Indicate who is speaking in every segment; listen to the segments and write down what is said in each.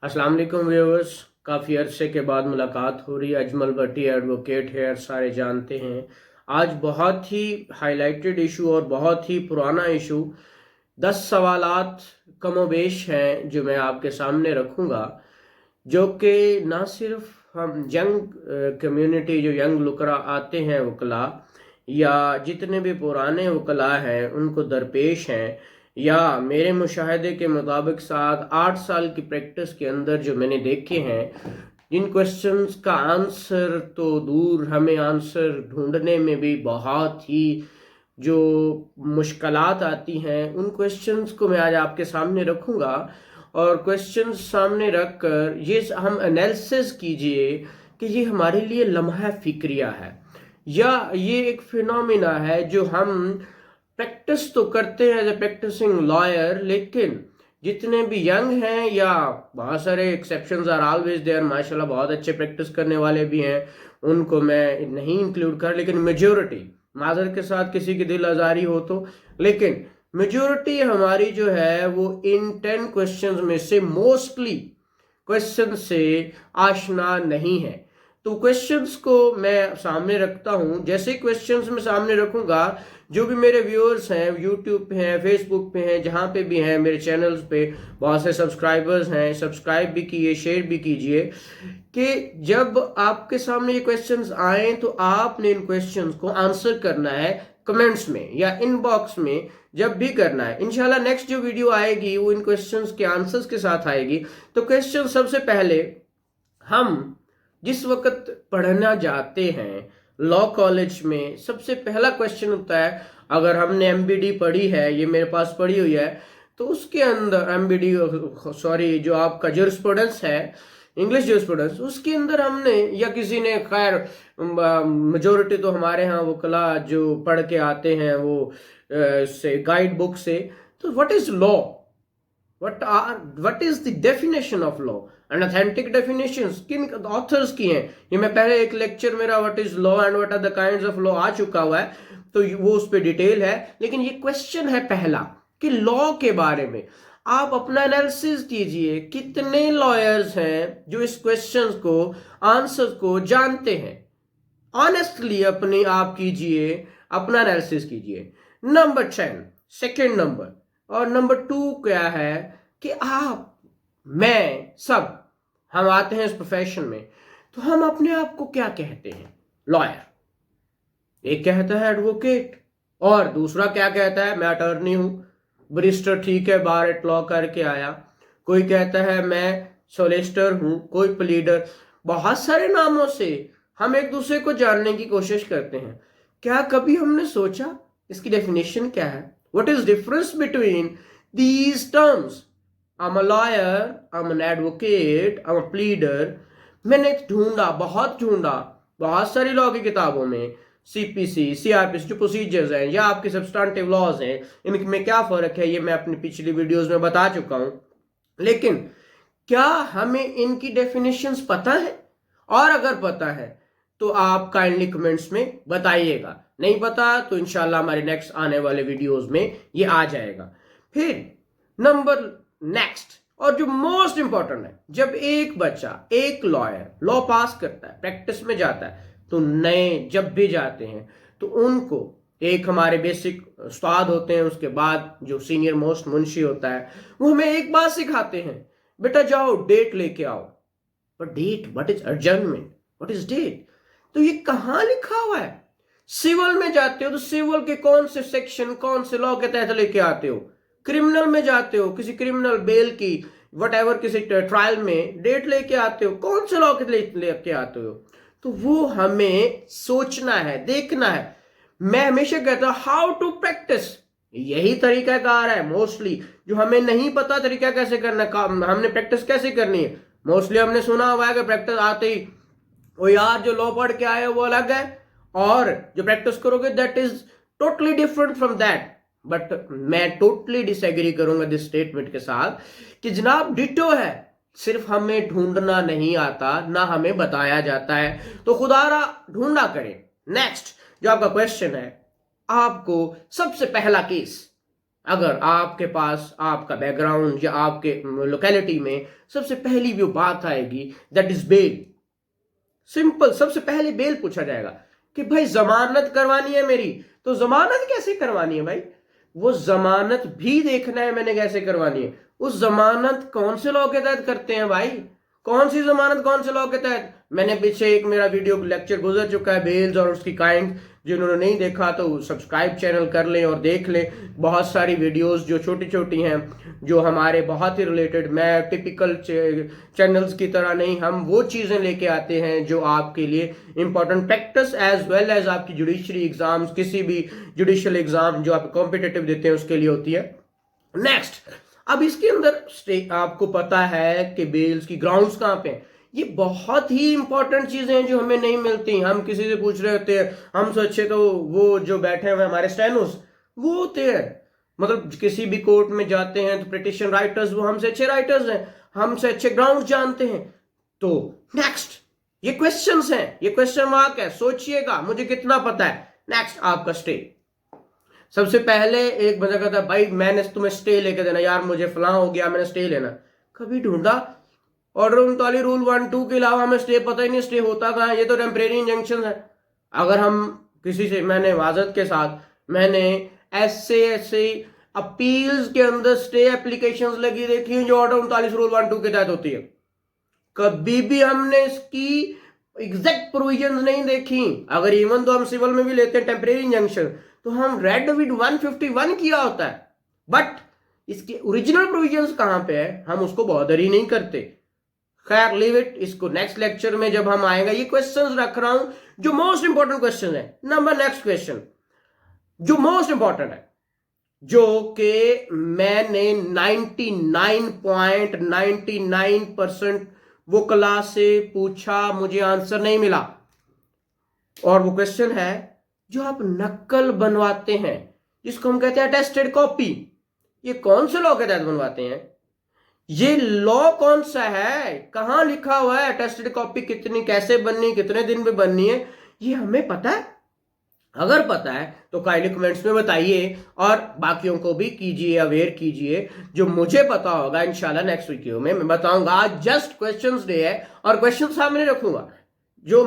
Speaker 1: अस्सलाम वालेकुम व्यूअर्स। काफ़ी अरसे के बाद मुलाकात हो रही है। अजमल भट्टी एडवोकेट है, सारे जानते हैं। आज बहुत ही हाईलाइटेड इशू और बहुत ही पुराना इशू 10 सवालात कमोबेश हैं जो मैं आपके सामने रखूँगा, जो कि ना सिर्फ हम यंग कम्युनिटी जो यंग लुकरा आते हैं वकला, या जितने भी पुराने वकला हैं उनको दरपेश हैं, या मेरे मुशाहदे के मुताबिक 7-8 साल की प्रैक्टिस के अंदर जो मैंने देखे हैं, जिन क्वेश्चंस का आंसर तो दूर, हमें आंसर ढूंढने में भी बहुत ही जो मुश्किलात आती हैं, उन क्वेश्चंस को मैं आज आपके सामने रखूँगा। और क्वेश्चंस सामने रख कर ये हम एनालिसिस कीजिए कि ये हमारे लिए लम्हा फ़िक्रिया है या ये एक फिनोमिना है जो हम प्रैक्टिस तो करते हैं एज ए प्रैक्टिसिंग लॉयर, लेकिन जितने भी यंग हैं, या बहुत सारे एक्सेप्शंस आर ऑलवेज देयर, माशाल्लाह बहुत अच्छे प्रैक्टिस करने वाले भी हैं, उनको मैं नहीं इंक्लूड कर, लेकिन मेजोरिटी, माजर के साथ किसी की दिल आज़ारी हो तो, लेकिन मेजोरिटी हमारी जो है वो इन 10 क्वेश्चंस में से मोस्टली क्वेश्चन से आशना नहीं है। तो क्वेश्चंस को मैं सामने रखता हूं। जैसे क्वेश्चंस मैं सामने रखूंगा, जो भी मेरे व्यूअर्स हैं, यूट्यूब पे हैं, फेसबुक पे हैं, जहां पे भी हैं, मेरे चैनल्स पे बहुत से सब्सक्राइबर्स हैं, सब्सक्राइब भी कीजिए, शेयर भी कीजिए, कि जब आपके सामने ये क्वेश्चंस आए तो आपने इन क्वेश्चंस को आंसर करना है कमेंट्स में या इनबॉक्स में, जब भी करना है। इंशाल्लाह नेक्स्ट जो वीडियो आएगी वो इन क्वेश्चंस के आंसर्स के साथ आएगी। तो क्वेश्चन सबसे पहले, हम जिस वक्त पढ़ना जाते हैं लॉ कॉलेज में, सबसे पहला क्वेश्चन होता है, अगर हमने एमबीडी पढ़ी है, ये मेरे पास पढ़ी हुई है, तो उसके अंदर एमबीडी, सॉरी, जो आपका जूरिस्प्रूडेंस है, इंग्लिश जूरिस्प्रूडेंस, उसके अंदर हमने, या किसी ने, खैर मेजोरिटी तो हमारे यहाँ वो कला जो पढ़ के आते हैं वो से गाइड बुक से, तो what is law, what is the definition of law and authentic definitions किन ऑथर्स की हैं, ये मैं पहले एक लेक्चर मेरा what is law and what are the kinds of law आ चुका हुआ है, तो वो उस पर डिटेल है। लेकिन ये क्वेश्चन है पहला कि लॉ के बारे में आप अपना एनालिसिस कीजिए, कितने लॉयर्स हैं जो इस क्वेश्चन को, आंसर को जानते हैं। ऑनेस्टली अपने आप कीजिए, अपना एनालिसिस कीजिए। Number 10, second number. और नंबर 2 क्या है कि आप, मैं, सब हम आते हैं इस प्रोफेशन में, तो हम अपने आप को क्या कहते हैं? लॉयर। एक कहता है एडवोकेट, और दूसरा क्या कहता है? मैं अटॉर्नी हूं, बैरिस्टर, ठीक है, बार एट लॉ करके आया। कोई कहता है मैं सोलिसिटर हूं, कोई प्लीडर। बहुत सारे नामों से हम एक दूसरे को जानने की कोशिश करते हैं। क्या कभी हमने सोचा इसकी डेफिनेशन क्या है? What is difference between these terms? I'm a lawyer, I'm an advocate, I'm a pleader. मैंने ढूंढा, बहुत ढूंढा, बहुत सारी लॉ की किताबों में, सीपीसी, सीआरपीसी जो प्रोसीजर्स हैं या आपके सब्सटेंटिव लॉज हैं, इनमें क्या फर्क है, ये मैं अपनी पिछली वीडियोस में बता चुका हूं। लेकिन क्या हमें इनकी डेफिनेशंस पता है? और अगर पता है तो आप काइंडली कमेंट्स में बताइएगा। नहीं पता तो इंशाल्लाह हमारे नेक्स्ट आने वाले वीडियोस में ये आ जाएगा। फिर नंबर नेक्स्ट, और जो मोस्ट इंपॉर्टेंट है, जब एक बच्चा, एक लॉयर लॉ पास करता है, प्रैक्टिस में जाता है, तो नए जब भी जाते हैं तो उनको एक हमारे बेसिक उस्ताद होते हैं, उसके बाद जो सीनियर मोस्ट मुंशी होता है, वो हमें एक बात सिखाते हैं, बेटा जाओ डेट लेके आओ। पर date, what is adjournment, what is date? तो ये कहां लिखा हुआ है? सिविल में जाते हो तो सिविल के कौन से सेक्शन, कौन से लॉ के तहत लेके आते हो? क्रिमिनल में जाते हो, किसी क्रिमिनल बेल की, वट किसी ट्रायल में डेट लेके आते हो, कौन से लॉ के लेके आते हो? तो वो हमें सोचना है, देखना है। मैं हमेशा कहता हूं हाउ टू प्रैक्टिस, यही तरीकाकार है मोस्टली, जो हमें नहीं पता तरीका कैसे करना, हमने प्रैक्टिस कैसे करनी है। मोस्टली हमने सुना हुआ है कि प्रैक्टिस आते ही, वो यार जो लॉ पढ़ के आए वो अलग है, और जो प्रैक्टिस करोगे that is totally different from that. But मैं टोटली डिसएग्री करूंगा दिस स्टेटमेंट के साथ कि जनाब डिटो है, सिर्फ हमें ढूंढना नहीं आता, ना हमें बताया जाता है, तो खुदारा ढूंढा करें। नेक्स्ट जो आपका क्वेश्चन है, आपको सबसे पहला केस, अगर आपके पास आपका बैकग्राउंड या आपके लोकेलिटी में सबसे पहली जो बात आएगी दैट इज बेल। सिंपल, सबसे पहले बेल पूछा जाएगा कि भाई जमानत करवानी है मेरी, तो जमानत कैसे करवानी है भाई? वो जमानत भी देखना है मैंने कैसे करवानी है। उस जमानत कौन से लॉ के तहत करते हैं भाई? कौन सी जमानत कौन से लॉ के तहत? मैंने पीछे एक मेरा वीडियो लेक्चर गुजर चुका है बेल्स और उसकी काइंड, जिन्होंने नहीं देखा तो सब्सक्राइब चैनल कर लें और देख लें। बहुत सारी वीडियोस जो छोटी छोटी हैं, जो हमारे बहुत ही रिलेटेड, मैं टिपिकल चैनल्स की तरह नहीं, हम वो चीज़ें लेके आते हैं जो आपके लिए important practice as well as आपकी जुडिशरी एग्जाम्स, किसी भी जुडिशियल एग्जाम जो आप कॉम्पिटिटिव देते हैं उसके लिए होती है। नेक्स्ट, अब इसके अंदर आपको पता है कि बेल्स की ग्राउंड्स कहाँ पे हैं। ये बहुत ही इंपॉर्टेंट चीजें हैं जो हमें नहीं मिलती। हम किसी से पूछ रहे होते हैं, हमसे अच्छे तो वो जो बैठे हुए हमारे स्टेनोस वो होते हैं। मतलब किसी भी कोर्ट में जाते हैं तो पिटिशन राइटर्स वो हमसे अच्छे राइटर्स हैं, हमसे अच्छे ग्राउंड जानते हैं। तो नेक्स्ट, ये क्वेश्चंस हैं, ये क्वेश्चन मार्क है, सोचिएगा मुझे कितना पता है। नेक्स्ट, आपका स्टे। सबसे पहले एक बंदा कहता है भाई मैंने तुम्हें स्टे लेके देना, यार मुझे फलां हो गया मैंने स्टे लेना। कभी ढूंढा ऑर्डर 39 रूल 1-2 के अलावा हमें स्टे पता ही नहीं स्टे होता कहाँ है। ये तो टेम्परेरी इंजंक्शन है। अगर हम किसी से, मैंने वाजत के साथ मैंने ऐसे अपील्स के अंदर स्टे एप्लीकेशंस लगी देखी जो ऑर्डर 39 रूल 1-2 के तहत होती है। कभी भी हमने इसकी एग्जैक्ट प्रोविजंस नहीं देखी। अगर इवन तो हम सिविल में भी लेते हैं टेम्परेरी इंजंक्शन तो हम रेड विद 151 किया होता है, बट इसके ओरिजिनल प्रोविजंस कहां पे है हम उसको बॉदर ही नहीं करते। खैर लीव इट, इसको नेक्स्ट लेक्चर में जब हम आएगा। ये क्वेश्चंस रख रहा हूं जो मोस्ट इंपॉर्टेंट क्वेश्चन है। नेक्स्ट क्वेश्चन जो मोस्ट इंपॉर्टेंट है, जो कि मैंने 99.99% वो क्लास से पूछा, मुझे आंसर नहीं मिला। और वो क्वेश्चन है जो आप नकल बनवाते हैं, जिसको हम कहते हैं अटेस्टेड कॉपी। ये कौन से लॉ के तहत बनवाते हैं? ये लॉ कौन सा है? कहां लिखा हुआ है अटेस्टेड कॉपी कितनी, कैसे बननी, कितने दिन में बननी है? ये हमें पता है? अगर पता है तो काइंडली कमेंट्स में बताइए और बाकियों को भी कीजिए, अवेयर कीजिए। जो मुझे पता होगा इंशाल्लाह नेक्स्ट वीडियो में मैं बताऊंगा। आज जस्ट क्वेश्चंस डे है और क्वेश्चन सामने रखूंगा जो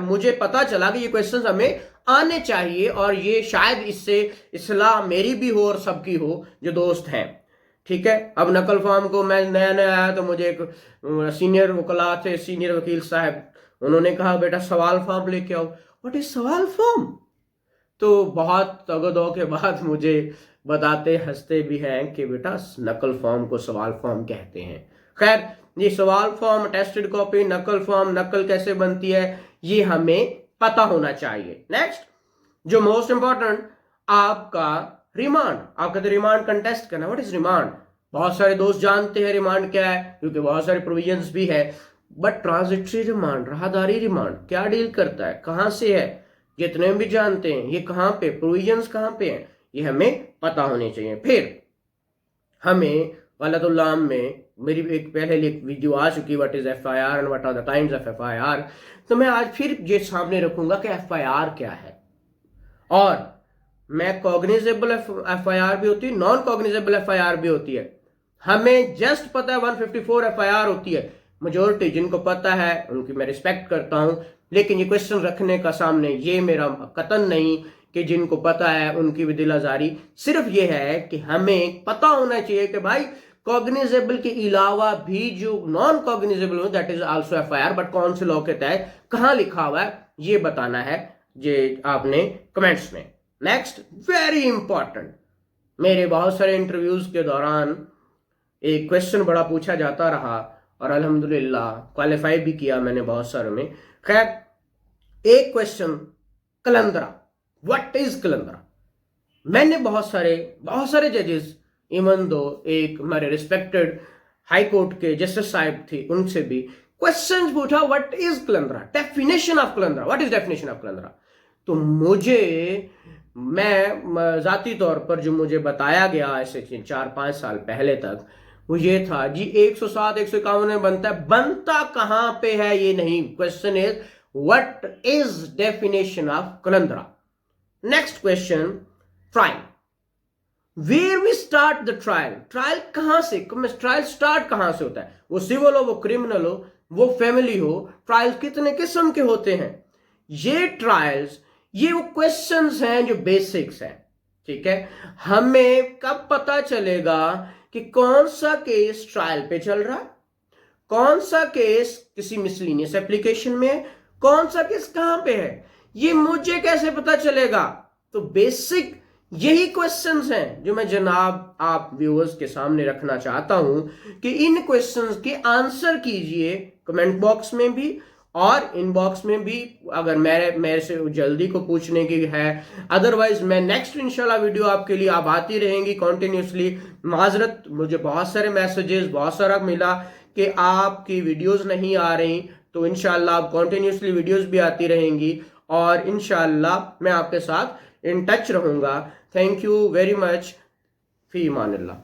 Speaker 1: मुझे पता चला कि ये क्वेश्चंस हमें आने चाहिए, और ये शायद इससे इस्लाह मेरी भी हो और सबकी हो जो दोस्त हैं। ठीक है, अब नकल फॉर्म को मैं नया आया तो मुझे एक सीनियर वकला थे, सीनियर वकील साहब, उन्होंने कहा बेटा सवाल फॉर्म लेके आओ। व्हाट इज सवाल फॉर्म? तो बहुत तगदो के बाद मुझे बताते हंसते भी हैं कि बेटा नकल फॉर्म को सवाल फॉर्म कहते हैं। खैर, ये सवाल फॉर्म, टेस्टेड कॉपी, नकल फॉर्म, नकल कैसे बनती है, ये हमें पता होना चाहिए। नेक्स्ट, जो मोस्ट इंपॉर्टेंट, आपका रिमांड। आपका तो रिमांड कंटेस्ट करना। What is remand? बहुत सारे दोस्त जानते हैं रिमांड क्या है, क्योंकि बहुत सारे प्रोविजंस भी है। बट ट्रांजिटरी रिमांड, राहदारी रिमांड क्या डील करता है, कहां से है, जितने भी जानते हैं ये कहां पे प्रोविजंस कहां पे हैं, ये हमें पता होने चाहिए। फिर हमें वालतुल्लाम में मेरी एक पहले एक वीडियो आ चुकी, what is FIR and what are the kinds of FIR. तो मैं आज फिर ये सामने रखूंगा कि एफआईआर क्या है। और मैं कॉग्निजेबल एफआईआर भी होती है, नॉन कॉग्निजेबल एफआईआर भी होती है। हमें जस्ट पता है 154 एफआईआर होती है। मेजोरिटी जिनको पता है उनकी मैं रिस्पेक्ट करता हूं, लेकिन ये क्वेश्चन रखने का सामने ये मेरा कतन नहीं कि जिनको पता है उनकी भी दिल आजारी। सिर्फ ये है कि हमें पता होना चाहिए कि भाई कॉग्निजेबल के अलावा भी जो नॉन कॉग्निजेबल हो that is also FIR, but कौन से लॉ के तहत, कहां लिखा हुआ है, ये बताना है ये आपने कमेंट्स में। नेक्स्ट, वेरी इंपॉर्टेंट, मेरे बहुत सारे इंटरव्यूज के दौरान एक क्वेश्चन बड़ा पूछा जाता रहा और अल्हम्दुलिल्लाह क्वालिफाई भी किया मैंने बहुत सारों में। खैर, एक क्वेश्चन, कलंदरा। व्हाट इज कलंदरा? मैंने बहुत सारे जजेस, इवन दो एक हमारे रिस्पेक्टेड हाई कोर्ट के जस्टिस साहब थे, उनसे भी क्वेश्चन पूछा व्हाट इज कलंदरा, डेफिनेशन ऑफ कलंदरा, व्हाट इज डेफिनेशन ऑफ कलंदरा। तो मैं जाती तौर पर जो मुझे बताया गया ऐसे 4-5 साल पहले तक, वो ये था जी 107 151 में बनता है। बनता कहां पे है ये नहीं, question is what is definition of कलंदरा। Next question, trial. Where we start the trial, trial कहां से, ट्रायल स्टार्ट कहां से होता है, वो सिविल हो, वो क्रिमिनल हो, वो फैमिली हो, ट्रायल कितने किस्म के होते हैं, ये ट्रायल्स, ये वो क्वेश्चंस हैं जो बेसिक्स हैं, ठीक है। हमें कब पता चलेगा कि कौन सा केस ट्रायल पे चल रहा है, कौन सा केस किसी मिसलिनियस एप्लीकेशन में है, कौन सा केस कहां पे है, ये मुझे कैसे पता चलेगा। तो बेसिक यही क्वेश्चंस हैं जो मैं जनाब आप व्यूअर्स के सामने रखना चाहता हूं कि इन क्वेश्चंस के आंसर कीजिए कमेंट बॉक्स में भी और इनबॉक्स में भी, अगर मेरे से जल्दी को पूछने की है, अदरवाइज मैं नेक्स्ट इंशाल्लाह वीडियो आपके लिए अब आती रहेंगी कंटिन्यूसली। माजरत, मुझे बहुत सारे मैसेजेस बहुत सारा मिला कि आपकी वीडियोस नहीं आ रही, तो इंशाल्लाह अब कंटिन्यूसली वीडियोस भी आती रहेंगी और इंशाल्लाह मैं आपके साथ इन टच रहूंगा। थैंक यू वेरी मच, फी ईमानिल्लाह।